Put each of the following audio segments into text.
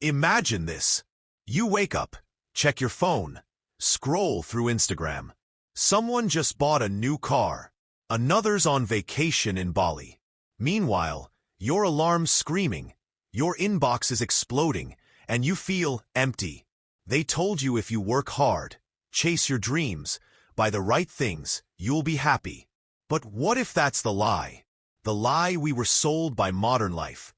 Imagine this. You wake up, check your phone, scroll through Instagram. Someone just bought a new car. Another's on vacation in Bali. Meanwhile, your alarm's screaming, your inbox is exploding, and you feel empty. They told you if you work hard, chase your dreams, buy the right things, you'll be happy. But what if that's the lie? The lie we were sold by modern life.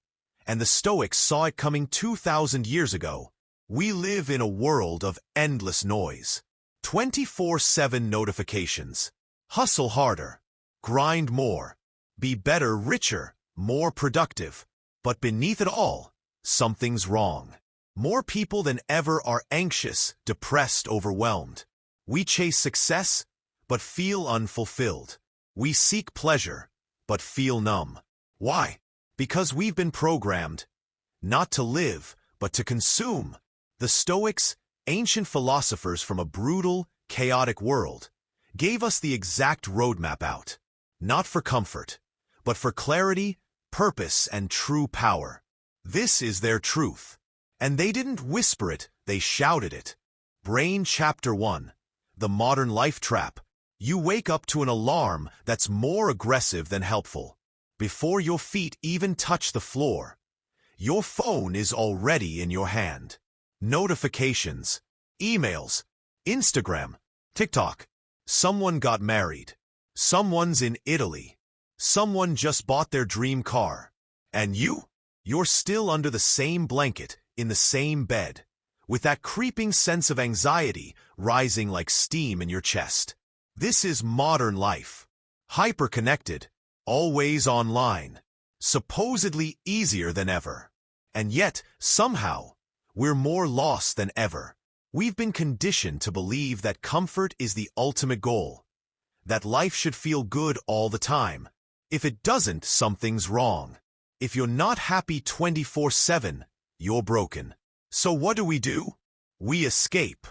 And the Stoics saw it coming 2,000 years ago. We live in a world of endless noise. 24/7 notifications. Hustle harder. Grind more. Be better, richer, more productive. But beneath it all, something's wrong. More people than ever are anxious, depressed, overwhelmed. We chase success, but feel unfulfilled. We seek pleasure, but feel numb. Why? Because we've been programmed not to live, but to consume. The Stoics, ancient philosophers from a brutal, chaotic world, gave us the exact roadmap out. Not for comfort, but for clarity, purpose, and true power. This is their truth. And they didn't whisper it, they shouted it. Brain Chapter 1. The Modern Life Trap. You wake up to an alarm that's more aggressive than helpful. Before your feet even touch the floor, your phone is already in your hand. Notifications, emails, Instagram, TikTok. Someone got married. Someone's in Italy. Someone just bought their dream car. And you're still under the same blanket, in the same bed, with that creeping sense of anxiety rising like steam in your chest. This is modern life. Hyper-connected, always online, supposedly easier than ever. And yet, somehow, we're more lost than ever. We've been conditioned to believe that comfort is the ultimate goal, that life should feel good all the time. If it doesn't, something's wrong. If you're not happy 24/7, you're broken. So what do? We escape.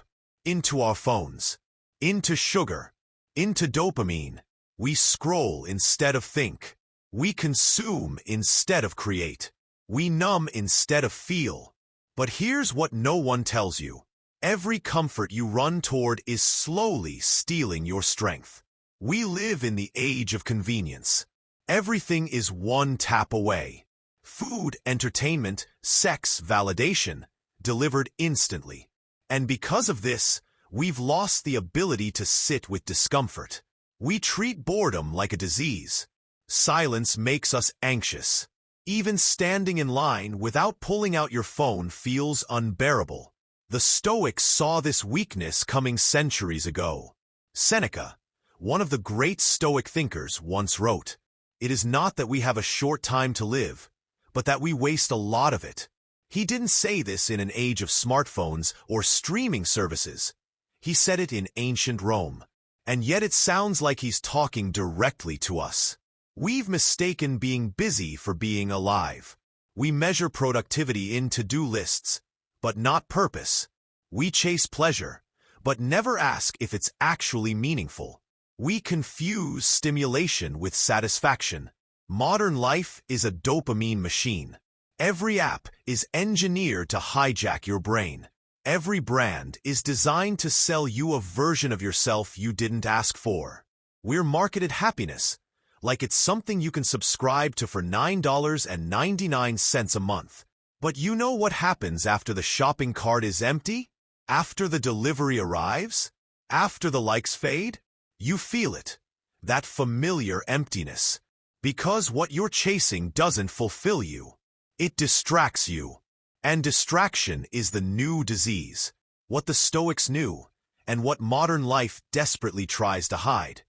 Into our phones. Into sugar. Into dopamine. We scroll instead of think. We consume instead of create. We numb instead of feel. But here's what no one tells you. Every comfort you run toward is slowly stealing your strength. We live in the age of convenience. Everything is one tap away. Food, entertainment, sex, validation, delivered instantly. And because of this, we've lost the ability to sit with discomfort. We treat boredom like a disease. Silence makes us anxious. Even standing in line without pulling out your phone feels unbearable. The Stoics saw this weakness coming centuries ago. Seneca, one of the great Stoic thinkers, once wrote, "It is not that we have a short time to live, but that we waste a lot of it." He didn't say this in an age of smartphones or streaming services. He said it in ancient Rome. And yet it sounds like he's talking directly to us. We've mistaken being busy for being alive. We measure productivity in to-do lists, but not purpose. We chase pleasure, but never ask if it's actually meaningful. We confuse stimulation with satisfaction. Modern life is a dopamine machine. Every app is engineered to hijack your brain. Every brand is designed to sell you a version of yourself you didn't ask for. We're marketed happiness, like it's something you can subscribe to for $9.99 a month. But you know what happens after the shopping cart is empty? After the delivery arrives? After the likes fade? You feel it. That familiar emptiness. Because what you're chasing doesn't fulfill you. It distracts you. And distraction is the new disease. What the Stoics knew, and what modern life desperately tries to hide,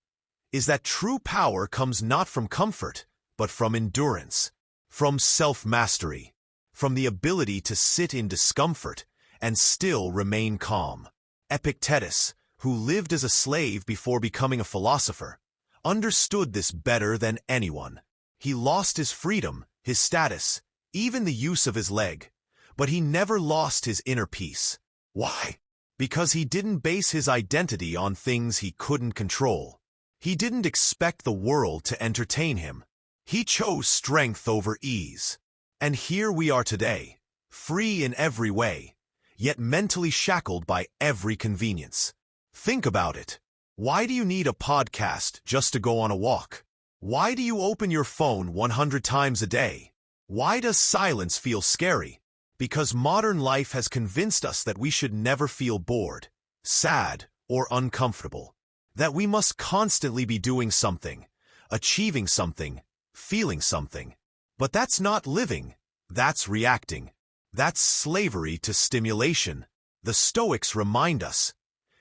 is that true power comes not from comfort, but from endurance, from self-mastery, from the ability to sit in discomfort and still remain calm. Epictetus, who lived as a slave before becoming a philosopher, understood this better than anyone. He lost his freedom, his status, even the use of his leg. But he never lost his inner peace. Why? Because he didn't base his identity on things he couldn't control. He didn't expect the world to entertain him. He chose strength over ease. And here we are today, free in every way, yet mentally shackled by every convenience. Think about it. Why do you need a podcast just to go on a walk? Why do you open your phone 100 times a day? Why does silence feel scary? Because modern life has convinced us that we should never feel bored, sad, or uncomfortable. That we must constantly be doing something, achieving something, feeling something. But that's not living. That's reacting. That's slavery to stimulation. The Stoics remind us,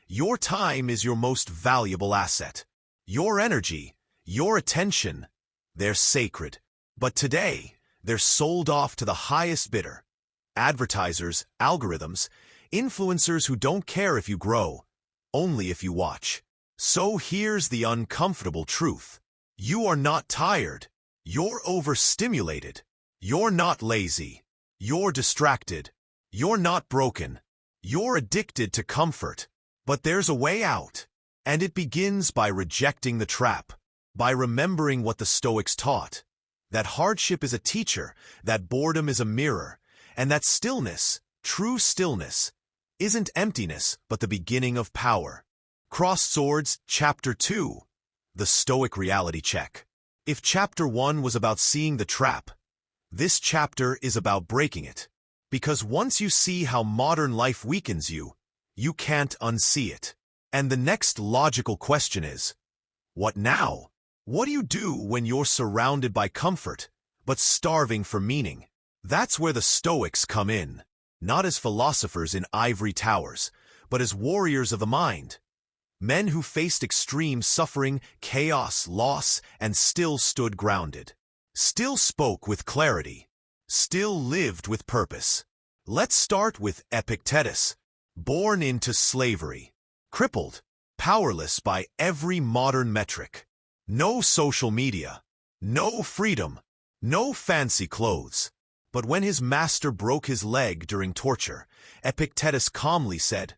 your time is your most valuable asset. Your energy, your attention, they're sacred. But today, they're sold off to the highest bidder. Advertisers, algorithms, influencers who don't care if you grow, only if you watch. So here's the uncomfortable truth. You are not tired. You're overstimulated. You're not lazy. You're distracted. You're not broken. You're addicted to comfort. But there's a way out. And it begins by rejecting the trap. By remembering what the Stoics taught. That hardship is a teacher, that boredom is a mirror, and that stillness, true stillness, isn't emptiness but the beginning of power. Crossed Swords, Chapter 2, The Stoic Reality Check. If Chapter 1 was about seeing the trap, this chapter is about breaking it. Because once you see how modern life weakens you, you can't unsee it. And the next logical question is, what now? What do you do when you're surrounded by comfort, but starving for meaning? That's where the Stoics come in, not as philosophers in ivory towers, but as warriors of the mind. Men who faced extreme suffering, chaos, loss, and still stood grounded. Still spoke with clarity. Still lived with purpose. Let's start with Epictetus, born into slavery. Crippled, powerless by every modern metric. No social media, no freedom, no fancy clothes. But when his master broke his leg during torture, Epictetus calmly said,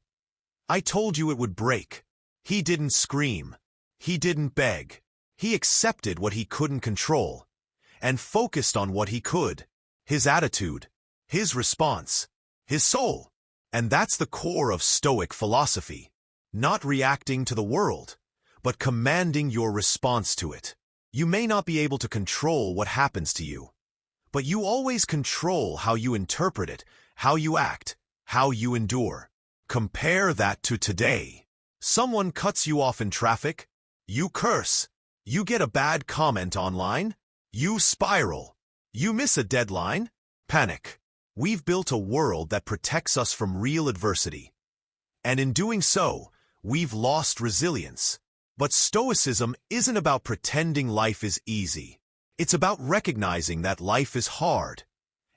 "I told you it would break." He didn't scream. He didn't beg. He accepted what he couldn't control and focused on what he could. His attitude, his response, his soul. And that's the core of Stoic philosophy. Not reacting to the world, but commanding your response to it. You may not be able to control what happens to you, but you always control how you interpret it, how you act, how you endure. Compare that to today. Someone cuts you off in traffic, you curse. You get a bad comment online, you spiral. You miss a deadline, panic. We've built a world that protects us from real adversity. And in doing so, we've lost resilience. But Stoicism isn't about pretending life is easy. It's about recognizing that life is hard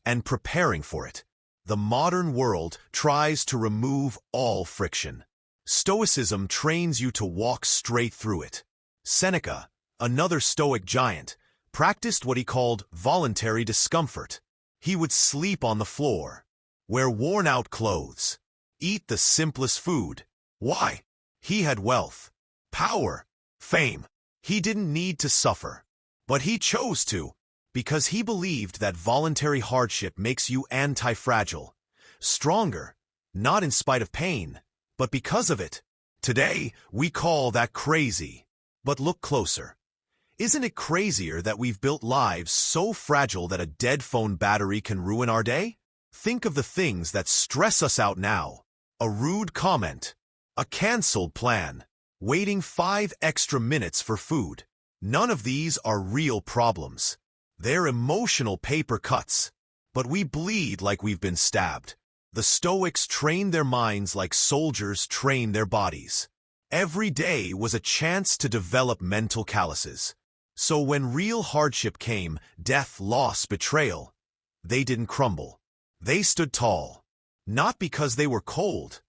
and preparing for it. The modern world tries to remove all friction. Stoicism trains you to walk straight through it. Seneca, another Stoic giant, practiced what he called voluntary discomfort. He would sleep on the floor, wear worn-out clothes, eat the simplest food. Why? He had wealth, power, fame. He didn't need to suffer, but he chose to, because he believed that voluntary hardship makes you anti-fragile, stronger, not in spite of pain, but because of it. Today, we call that crazy. But look closer. Isn't it crazier that we've built lives so fragile that a dead phone battery can ruin our day? Think of the things that stress us out now. A rude comment, a canceled plan, waiting 5 extra minutes for food. None of these are real problems. They're emotional paper cuts. But we bleed like we've been stabbed. The Stoics trained their minds like soldiers train their bodies. Every day was a chance to develop mental calluses. So when real hardship came, death, loss, betrayal, they didn't crumble. They stood tall. Not because they were cold,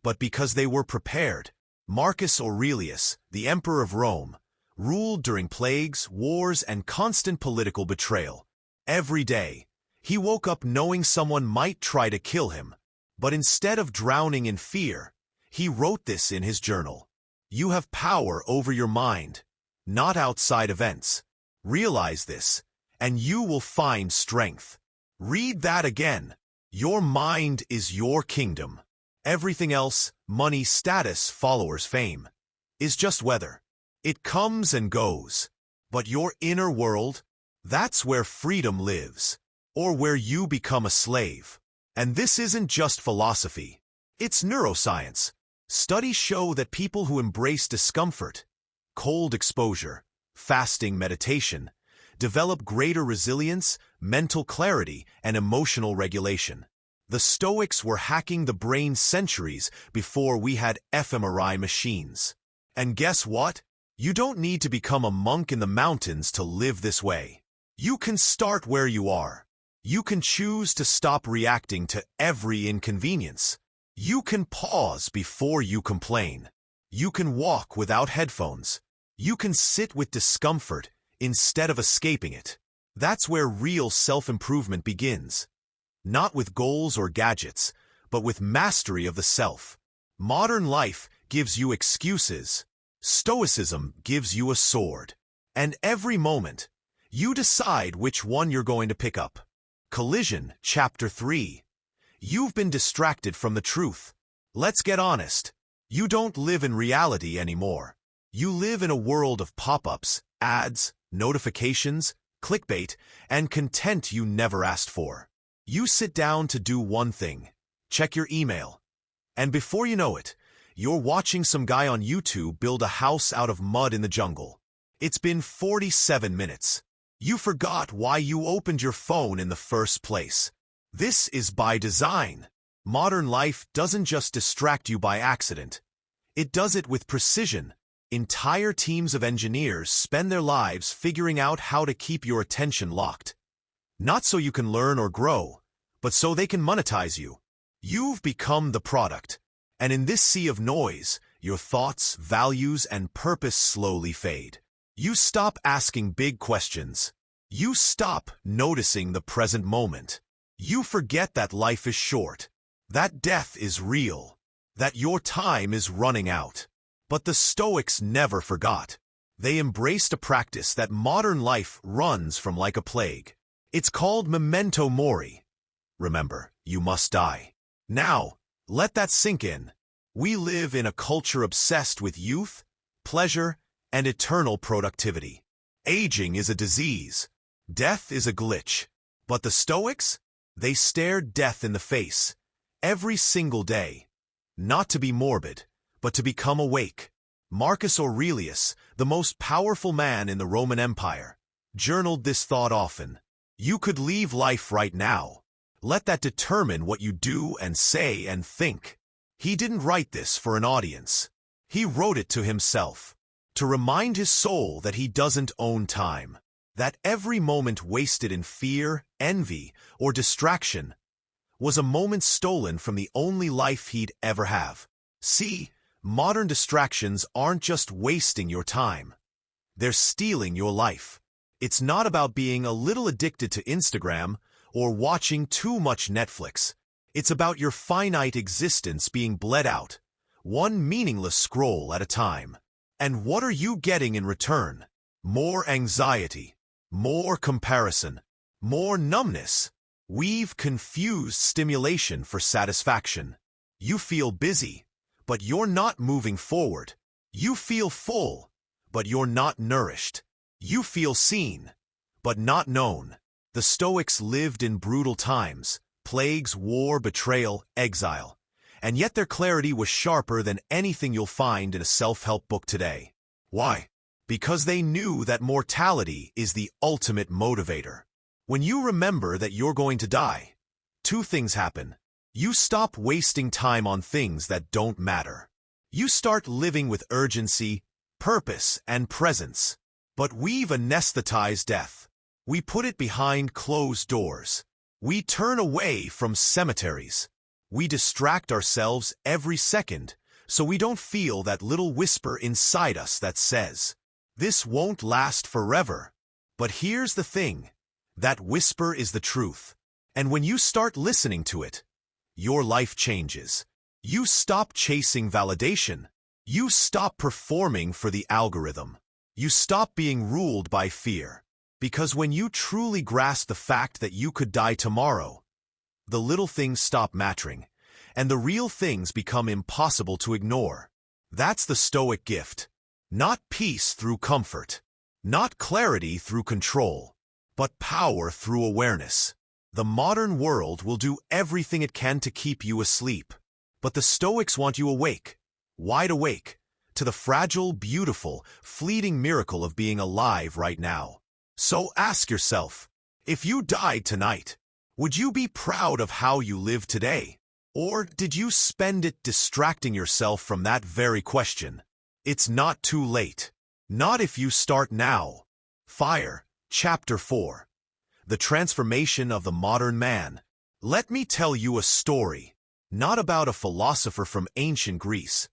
but because they were prepared. Marcus Aurelius, the emperor of Rome, ruled during plagues, wars, and constant political betrayal. Every day, he woke up knowing someone might try to kill him. But instead of drowning in fear, he wrote this in his journal. You have power over your mind, not outside events. Realize this, and you will find strength. Read that again. Your mind is your kingdom. Everything else, money, status, followers, fame, is just weather. It comes and goes. But your inner world, that's where freedom lives, or where you become a slave. And this isn't just philosophy. It's neuroscience. Studies show that people who embrace discomfort, cold exposure, fasting, meditation, develop greater resilience, mental clarity, and emotional regulation. The Stoics were hacking the brain centuries before we had fMRI machines. And guess what? You don't need to become a monk in the mountains to live this way. You can start where you are. You can choose to stop reacting to every inconvenience. You can pause before you complain. You can walk without headphones. You can sit with discomfort instead of escaping it. That's where real self-improvement begins. Not with goals or gadgets, but with mastery of the self. Modern life gives you excuses. Stoicism gives you a sword. And every moment, you decide which one you're going to pick up. Collision, Chapter 3. You've been distracted from the truth. Let's get honest. You don't live in reality anymore. You live in a world of pop-ups, ads, notifications, clickbait, and content you never asked for. You sit down to do one thing, check your email. And before you know it, you're watching some guy on YouTube build a house out of mud in the jungle. It's been 47 minutes. You forgot why you opened your phone in the first place. This is by design. Modern life doesn't just distract you by accident. It does it with precision. Entire teams of engineers spend their lives figuring out how to keep your attention locked. Not so you can learn or grow, but so they can monetize you. You've become the product. And in this sea of noise, your thoughts, values, and purpose slowly fade. You stop asking big questions. You stop noticing the present moment. You forget that life is short, that death is real, that your time is running out. But the Stoics never forgot. They embraced a practice that modern life runs from like a plague. It's called memento mori. Remember, you must die. Now, let that sink in. We live in a culture obsessed with youth, pleasure, and eternal productivity. Aging is a disease. Death is a glitch. But the Stoics? They stared death in the face, every single day. Not to be morbid, but to become awake. Marcus Aurelius, the most powerful man in the Roman Empire, journaled this thought often. You could leave life right now. Let that determine what you do and say and think. He didn't write this for an audience. He wrote it to himself, to remind his soul that he doesn't own time, that every moment wasted in fear, envy, or distraction was a moment stolen from the only life he'd ever have. See, modern distractions aren't just wasting your time. They're stealing your life. It's not about being a little addicted to Instagram or watching too much Netflix. It's about your finite existence being bled out, one meaningless scroll at a time. And what are you getting in return? More anxiety, more comparison, more numbness. We've confused stimulation for satisfaction. You feel busy, but you're not moving forward. You feel full, but you're not nourished. You feel seen, but not known. The Stoics lived in brutal times, plagues, war, betrayal, exile. And yet their clarity was sharper than anything you'll find in a self-help book today. Why? Because they knew that mortality is the ultimate motivator. When you remember that you're going to die, two things happen. You stop wasting time on things that don't matter. You start living with urgency, purpose, and presence. But we've anesthetized death. We put it behind closed doors. We turn away from cemeteries. We distract ourselves every second so we don't feel that little whisper inside us that says, "This won't last forever." But here's the thing. That whisper is the truth. And when you start listening to it, your life changes. You stop chasing validation. You stop performing for the algorithm. You stop being ruled by fear. Because when you truly grasp the fact that you could die tomorrow, the little things stop mattering, and the real things become impossible to ignore. That's the Stoic gift. Not peace through comfort, not clarity through control, but power through awareness. The modern world will do everything it can to keep you asleep, but the Stoics want you awake, wide awake, to the fragile, beautiful, fleeting miracle of being alive right now. So ask yourself, if you died tonight, would you be proud of how you live today? Or did you spend it distracting yourself from that very question? It's not too late. Not if you start now. Fire, Chapter 4. The Transformation of the Modern Man. Let me tell you a story, not about a philosopher from ancient Greece,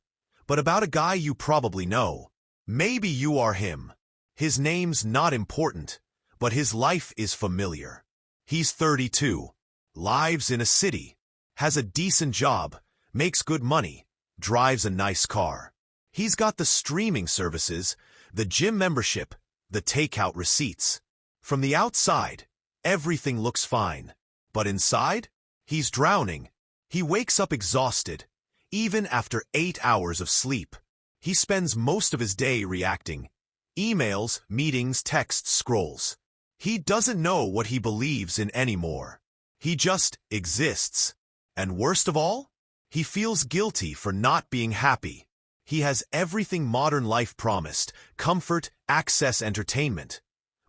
but about a guy you probably know. Maybe you are him. His name's not important, but his life is familiar. He's 32, lives in a city, has a decent job, makes good money, drives a nice car. He's got the streaming services, the gym membership, the takeout receipts. From the outside, everything looks fine. But inside, he's drowning. He wakes up exhausted, even after 8 hours of sleep. He spends most of his day reacting. Emails, meetings, texts, scrolls. He doesn't know what he believes in anymore. He just exists. And worst of all, he feels guilty for not being happy. He has everything modern life promised: comfort, access, entertainment.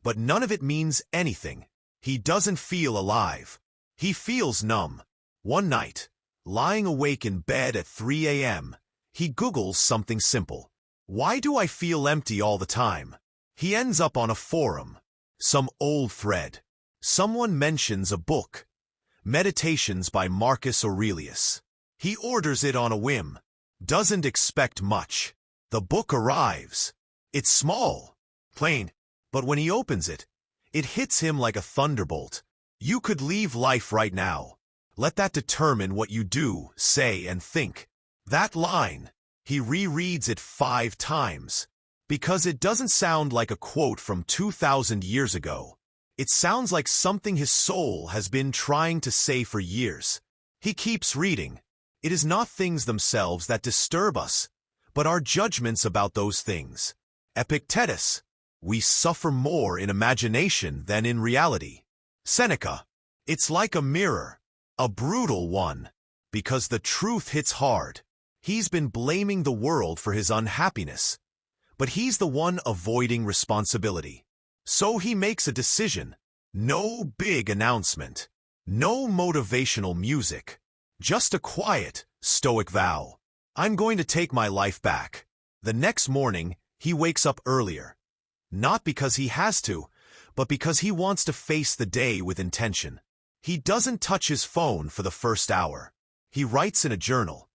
But none of it means anything. He doesn't feel alive. He feels numb. One night, lying awake in bed at 3 a.m., he Googles something simple. Why do I feel empty all the time? He ends up on a forum. Some old thread. Someone mentions a book. Meditations by Marcus Aurelius. He orders it on a whim. Doesn't expect much. The book arrives. It's small, plain, but when he opens it, it hits him like a thunderbolt. You could leave life right now. Let that determine what you do, say, and think. That line, he rereads it 5 times. Because it doesn't sound like a quote from 2,000 years ago. It sounds like something his soul has been trying to say for years. He keeps reading. It is not things themselves that disturb us, but our judgments about those things. Epictetus, we suffer more in imagination than in reality. Seneca, it's like a mirror, a brutal one, because the truth hits hard. He's been blaming the world for his unhappiness, but he's the one avoiding responsibility. So he makes a decision. No big announcement. No motivational music. Just a quiet, stoic vow. I'm going to take my life back. The next morning, he wakes up earlier. Not because he has to, but because he wants to face the day with intention. He doesn't touch his phone for the first hour. He writes in a journal.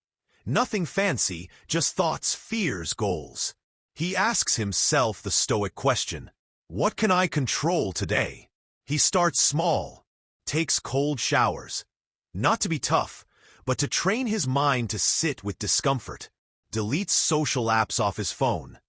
Nothing fancy, just thoughts, fears, goals. He asks himself the Stoic question, what can I control today? He starts small, takes cold showers, not to be tough, but to train his mind to sit with discomfort, deletes social apps off his phone,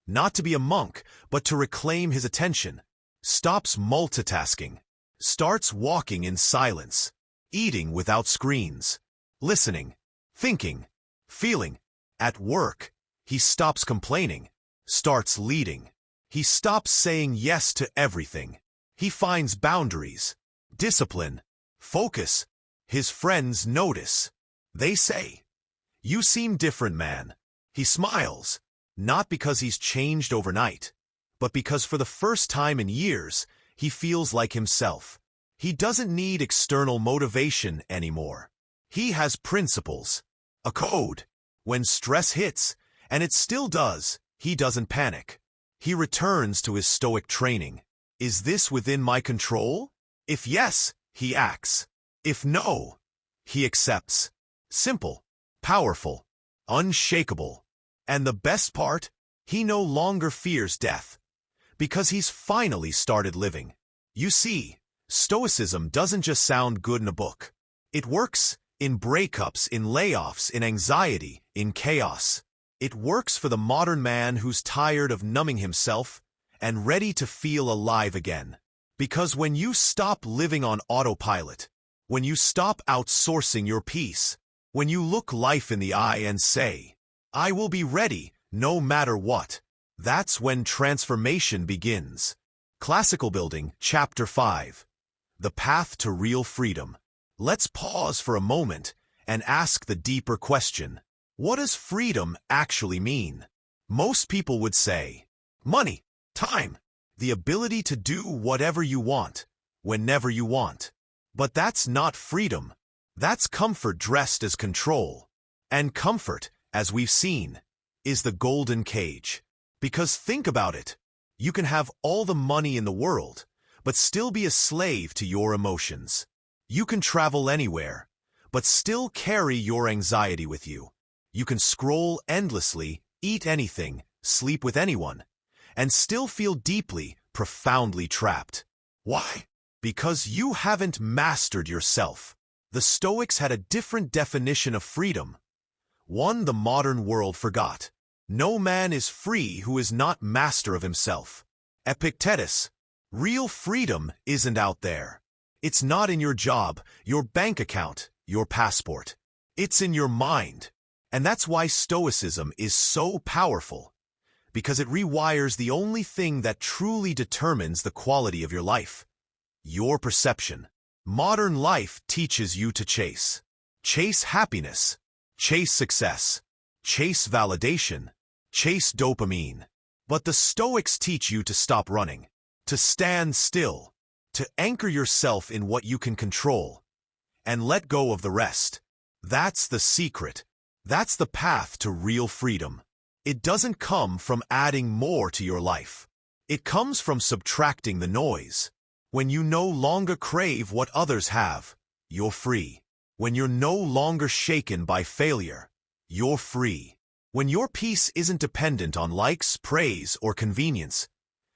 not to be a monk, but to reclaim his attention, stops multitasking, starts walking in silence, eating without screens, listening, thinking, feeling. At work, he stops complaining, starts leading. He stops saying yes to everything. He finds boundaries, discipline, focus. His friends notice. They say, "You seem different, man." He smiles, not because he's changed overnight, but because for the first time in years, he feels like himself. He doesn't need external motivation anymore. He has principles, a code. When stress hits, and it still does, he doesn't panic. He returns to his Stoic training. Is this within my control? If yes, he acts. If no, he accepts. Simple, powerful, unshakable. And the best part, he no longer fears death, because he's finally started living. You see, Stoicism doesn't just sound good in a book. It works in breakups, in layoffs, in anxiety, in chaos. It works for the modern man who's tired of numbing himself and ready to feel alive again. Because when you stop living on autopilot, When you stop outsourcing your peace. When you look life in the eye and say, I will be ready, no matter what. That's when transformation begins. Classical Building, Chapter 5. The Path to Real Freedom. Let's pause for a moment and ask the deeper question. What does freedom actually mean? Most people would say, money, time, the ability to do whatever you want, whenever you want. But that's not freedom. That's comfort dressed as control. And comfort, as we've seen, is the golden cage. Because think about it. You can have all the money in the world, but still be a slave to your emotions. You can travel anywhere, but still carry your anxiety with you. You can scroll endlessly, eat anything, sleep with anyone, and still feel deeply, profoundly trapped. Why? Because you haven't mastered yourself. The Stoics had a different definition of freedom. One the modern world forgot. No man is free who is not master of himself. Epictetus. Real freedom isn't out there. It's not in your job, your bank account, your passport. It's in your mind. And that's why Stoicism is so powerful. Because it rewires the only thing that truly determines the quality of your life. Your perception. Modern life teaches you to chase. Chase happiness. Chase success. Chase validation. Chase dopamine. But the Stoics teach you to stop running. To stand still. To anchor yourself in what you can control. And let go of the rest. That's the secret. That's the path to real freedom. It doesn't come from adding more to your life. It comes from subtracting the noise. When you no longer crave what others have, you're free. When you're no longer shaken by failure, you're free. When your peace isn't dependent on likes, praise, or convenience,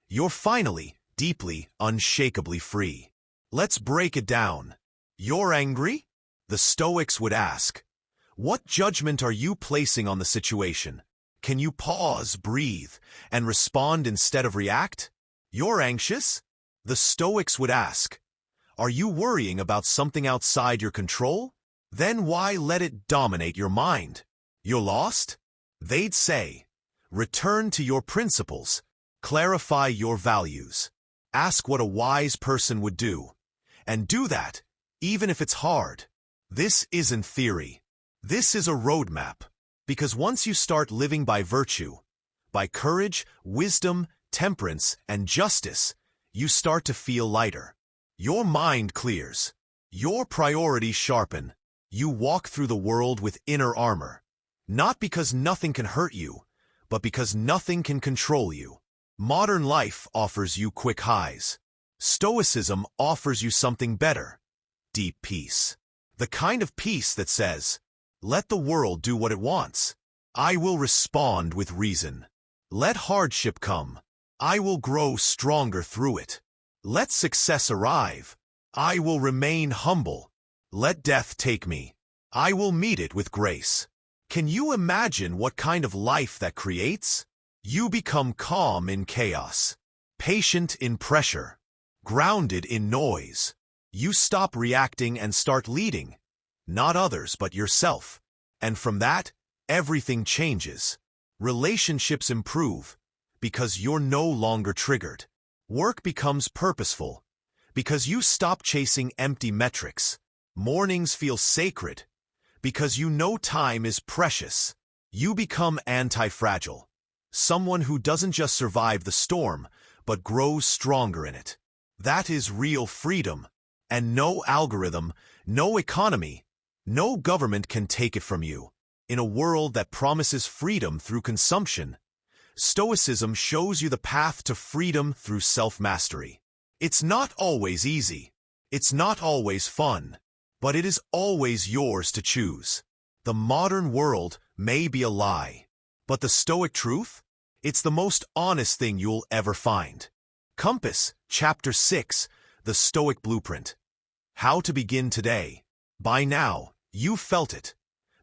you're finally, deeply, unshakably free. Let's break it down. You're angry? The Stoics would ask. What judgment are you placing on the situation? Can you pause, breathe, and respond instead of react? You're anxious? The Stoics would ask, are you worrying about something outside your control? Then why let it dominate your mind? You're lost? They'd say, return to your principles, clarify your values, ask what a wise person would do, and do that, even if it's hard. This isn't theory. This is a roadmap, because once you start living by virtue, by courage, wisdom, temperance, and justice, you start to feel lighter. Your mind clears. Your priorities sharpen. You walk through the world with inner armor. Not because nothing can hurt you, but because nothing can control you. Modern life offers you quick highs. Stoicism offers you something better. Deep peace. The kind of peace that says, let the world do what it wants. I will respond with reason. Let hardship come. I will grow stronger through it. Let success arrive. I will remain humble. Let death take me. I will meet it with grace. Can you imagine what kind of life that creates? You become calm in chaos, patient in pressure, grounded in noise. You stop reacting and start leading, not others but yourself. And from that, everything changes. Relationships improve, because you're no longer triggered. Work becomes purposeful, because you stop chasing empty metrics. Mornings feel sacred, because you know time is precious. You become anti-fragile, someone who doesn't just survive the storm, but grows stronger in it. That is real freedom, and no algorithm, no economy, no government can take it from you. In a world that promises freedom through consumption, Stoicism shows you the path to freedom through self-mastery. It's not always easy. It's not always fun. But it is always yours to choose. The modern world may be a lie. But the Stoic truth? It's the most honest thing you'll ever find. Compass, Chapter 6, The Stoic Blueprint. How to begin today. By now, you've felt it.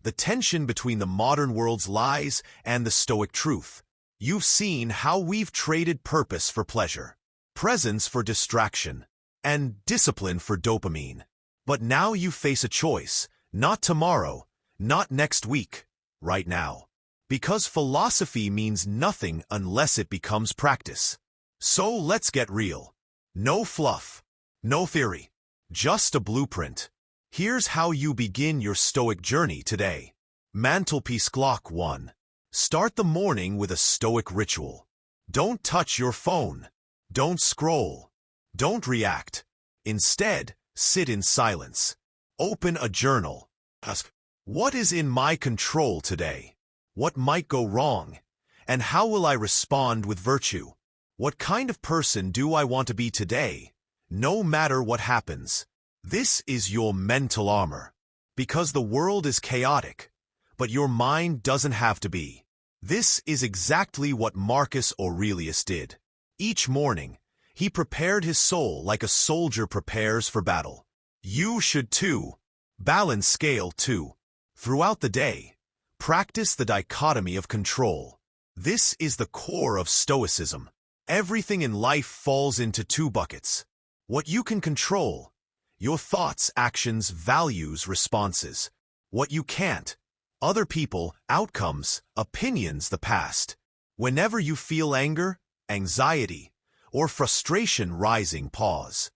The tension between the modern world's lies and the Stoic truth. You've seen how we've traded purpose for pleasure, presence for distraction, and discipline for dopamine. But now you face a choice, not tomorrow, not next week, right now. Because philosophy means nothing unless it becomes practice. So let's get real. No fluff, no theory, just a blueprint. Here's how you begin your Stoic journey today. Mantelpiece clock 1. Start the morning with a Stoic ritual. Don't touch your phone. Don't scroll. Don't react. Instead, sit in silence. Open a journal. Ask, what is in my control today? What might go wrong? And how will I respond with virtue? What kind of person do I want to be today, no matter what happens? This is your mental armor. Because the world is chaotic, but your mind doesn't have to be. This is exactly what Marcus Aurelius did. Each morning, he prepared his soul like a soldier prepares for battle. You should too. Balance scale 2. Throughout the day, practice the dichotomy of control. This is the core of Stoicism. Everything in life falls into 2 buckets. What you can control, your thoughts, actions, values, responses. What you can't, other people, outcomes, opinions, the past. Whenever you feel anger, anxiety, or frustration rising, pause.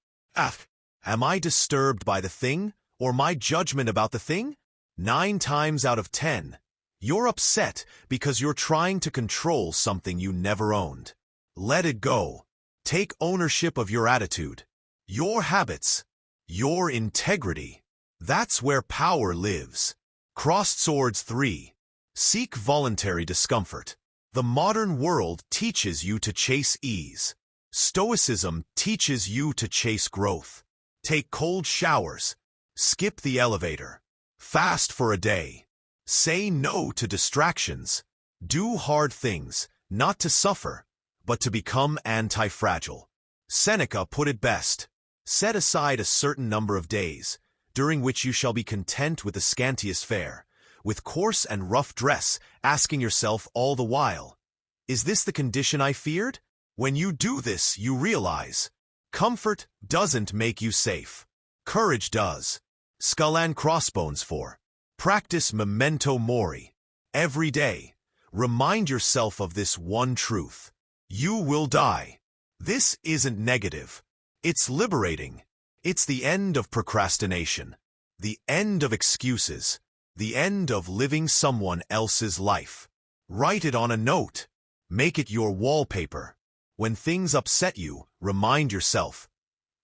Am I disturbed by the thing, or my judgment about the thing? 9 times out of 10, you're upset because you're trying to control something you never owned. Let it go. Take ownership of your attitude, your habits, your integrity. That's where power lives. Crossed swords 3. Seek voluntary discomfort. The modern world teaches you to chase ease. Stoicism teaches you to chase growth. Take cold showers. Skip the elevator. Fast for a day. Say no to distractions. Do hard things, not to suffer, but to become anti-fragile. Seneca put it best. Set aside a certain number of days, during which you shall be content with the scantiest fare, with coarse and rough dress, asking yourself all the while, is this the condition I feared? When you do this, you realize, comfort doesn't make you safe. Courage does. Skull and crossbones 4. Practice memento mori. Every day, remind yourself of this one truth. You will die. This isn't negative. It's liberating. It's the end of procrastination, the end of excuses, the end of living someone else's life. Write it on a note. Make it your wallpaper. When things upset you, remind yourself,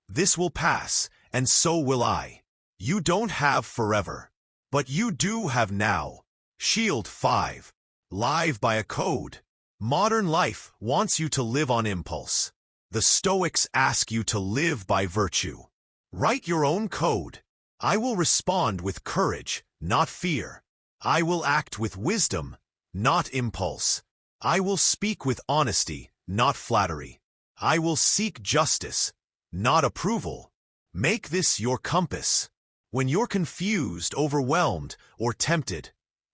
this will pass, and so will I. You don't have forever, but you do have now. Shield 5. Live by a code. Modern life wants you to live on impulse. The Stoics ask you to live by virtue. Write your own code. I will respond with courage, not fear. I will act with wisdom, not impulse. I will speak with honesty, not flattery. I will seek justice, not approval. Make this your compass. When you're confused, overwhelmed, or tempted,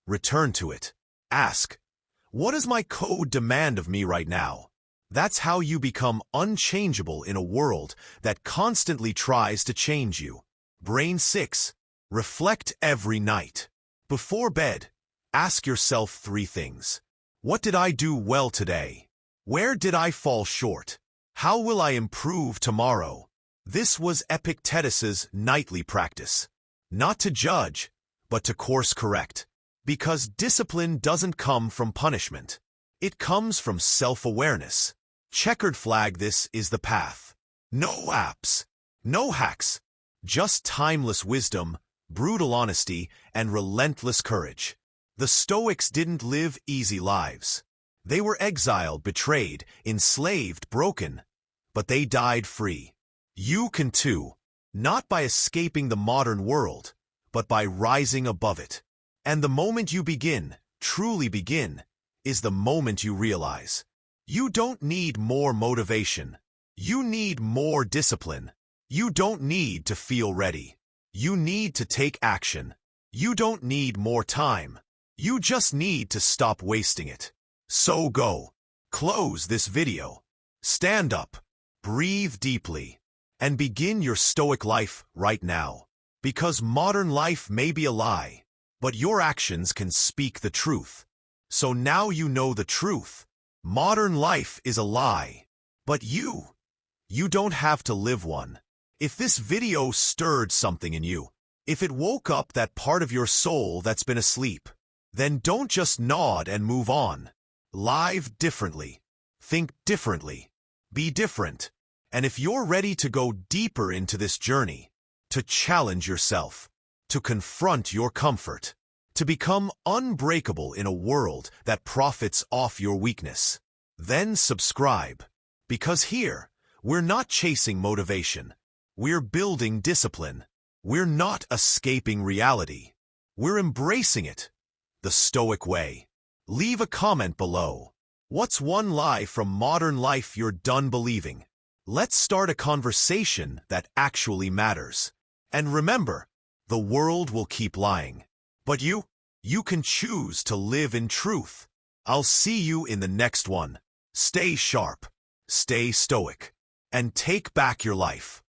return to it. Ask, what does my code demand of me right now? That's how you become unchangeable in a world that constantly tries to change you. Brain 6. Reflect every night. Before bed, ask yourself 3 things. What did I do well today? Where did I fall short? How will I improve tomorrow? This was Epictetus's nightly practice. Not to judge, but to course correct. Because discipline doesn't come from punishment. It comes from self-awareness. Checkered flag. This is the path. No apps, no hacks, just timeless wisdom, brutal honesty, and relentless courage. The Stoics didn't live easy lives. They were exiled, betrayed, enslaved, broken, but they died free. You can too, not by escaping the modern world, but by rising above it. And the moment you begin, truly begin, is the moment you realize, you don't need more motivation. You need more discipline. You don't need to feel ready. You need to take action. You don't need more time. You just need to stop wasting it. So go. Close this video. Stand up. Breathe deeply. And begin your Stoic life right now. Because modern life may be a lie, but your actions can speak the truth. So now you know the truth. Modern life is a lie. But you don't have to live one. If this video stirred something in you, if it woke up that part of your soul that's been asleep, then don't just nod and move on. Live differently. Think differently. Be different. And if you're ready to go deeper into this journey, to challenge yourself, to confront your comfort, to become unbreakable in a world that profits off your weakness, then subscribe. Because here, we're not chasing motivation. We're building discipline. We're not escaping reality. We're embracing it. The Stoic way. Leave a comment below. What's one lie from modern life you're done believing? Let's start a conversation that actually matters. And remember, the world will keep lying. But you can choose to live in truth. I'll see you in the next one. Stay sharp, stay stoic, and take back your life.